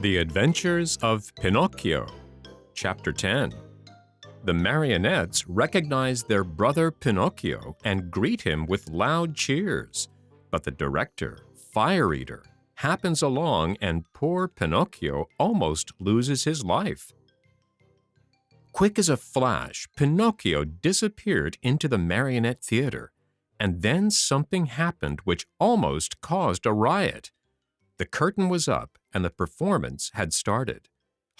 The Adventures of Pinocchio, Chapter 10. The marionettes recognize their brother Pinocchio and greet him with loud cheers. But the director, Fire Eater, happens along and poor Pinocchio almost loses his life. Quick as a flash, Pinocchio disappeared into the marionette theater, and then something happened which almost caused a riot. The curtain was up and the performance had started.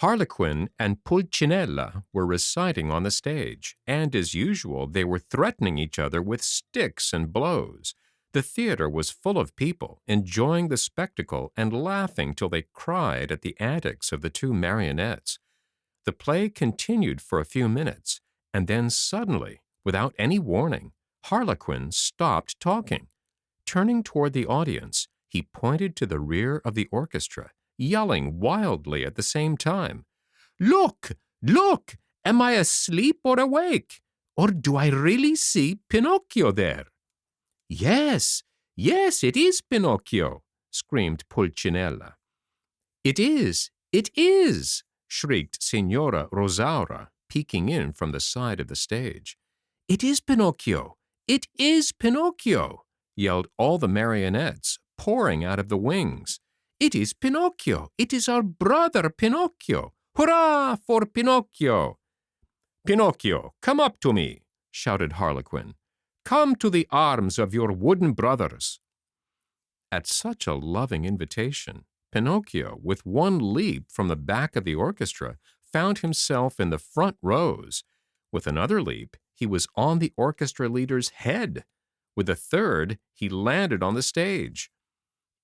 Harlequin and Pulcinella were reciting on the stage, and as usual they were threatening each other with sticks and blows. The theater was full of people, enjoying the spectacle and laughing till they cried at the antics of the two marionettes. The play continued for a few minutes, and then suddenly, without any warning, Harlequin stopped talking. Turning toward the audience, he pointed to the rear of the orchestra, yelling wildly at the same time, "Look! Look! Am I asleep or awake? Or do I really see Pinocchio there?" "Yes, yes, it is Pinocchio!" screamed Pulcinella. "It is! It is!" shrieked Signora Rosaura, peeking in from the side of the stage. "It is Pinocchio! It is Pinocchio!" yelled all the marionettes, pouring out of the wings. "It is Pinocchio! It is our brother Pinocchio! Hurrah for Pinocchio!" "Pinocchio, come up to me!" shouted Harlequin. "Come to the arms of your wooden brothers." At such a loving invitation, Pinocchio, with one leap from the back of the orchestra, found himself in the front rows. With another leap, he was on the orchestra leader's head. With a third, he landed on the stage.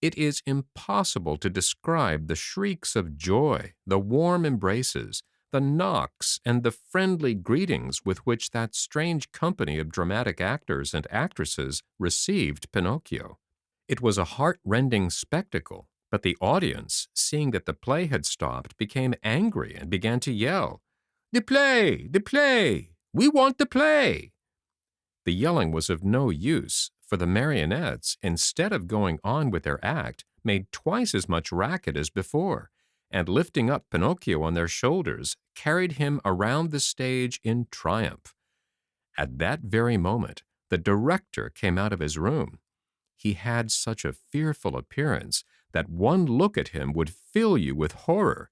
It is impossible to describe the shrieks of joy, the warm embraces, the knocks, and the friendly greetings with which that strange company of dramatic actors and actresses received Pinocchio. It was a heart-rending spectacle, but the audience, seeing that the play had stopped, became angry and began to yell, "The play! The play! We want the play!" The yelling was of no use, for the marionettes, instead of going on with their act, made twice as much racket as before, and lifting up Pinocchio on their shoulders, carried him around the stage in triumph. At that very moment, the director came out of his room. He had such a fearful appearance that one look at him would fill you with horror.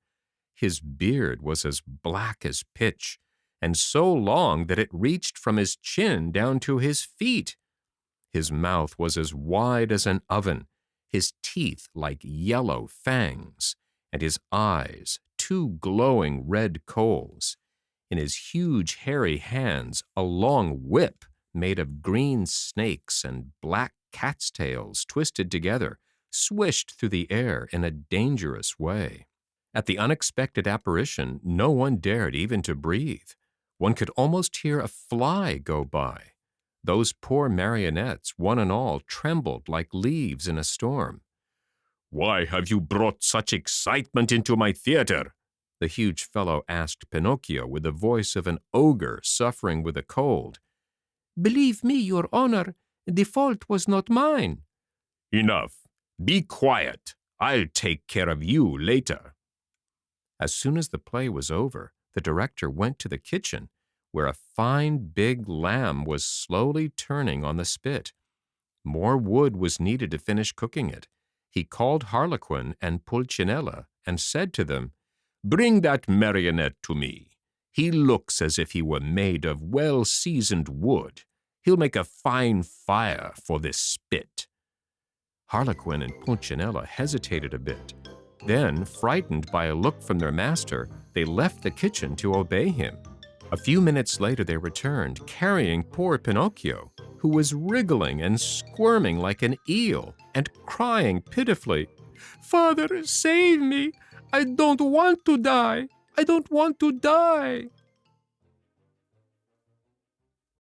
His beard was as black as pitch, and so long that it reached from his chin down to his feet. His mouth was as wide as an oven, his teeth like yellow fangs, and his eyes two glowing red coals. In his huge hairy hands a long whip made of green snakes and black cat's tails twisted together, swished through the air in a dangerous way. At the unexpected apparition, no one dared even to breathe. One could almost hear a fly go by. Those poor marionettes, one and all, trembled like leaves in a storm. "Why have you brought such excitement into my theater?" the huge fellow asked Pinocchio with the voice of an ogre suffering with a cold. "Believe me, your honor, the fault was not mine." "Enough. Be quiet. I'll take care of you later." As soon as the play was over, the director went to the kitchen, where a fine big lamb was slowly turning on the spit. More wood was needed to finish cooking it. He called Harlequin and Pulcinella and said to them, "Bring that marionette to me. He looks as if he were made of well-seasoned wood. He'll make a fine fire for this spit." Harlequin and Pulcinella hesitated a bit. Then, frightened by a look from their master, they left the kitchen to obey him. A few minutes later they returned, carrying poor Pinocchio, who was wriggling and squirming like an eel and crying pitifully, "Father, save me! I don't want to die! I don't want to die!"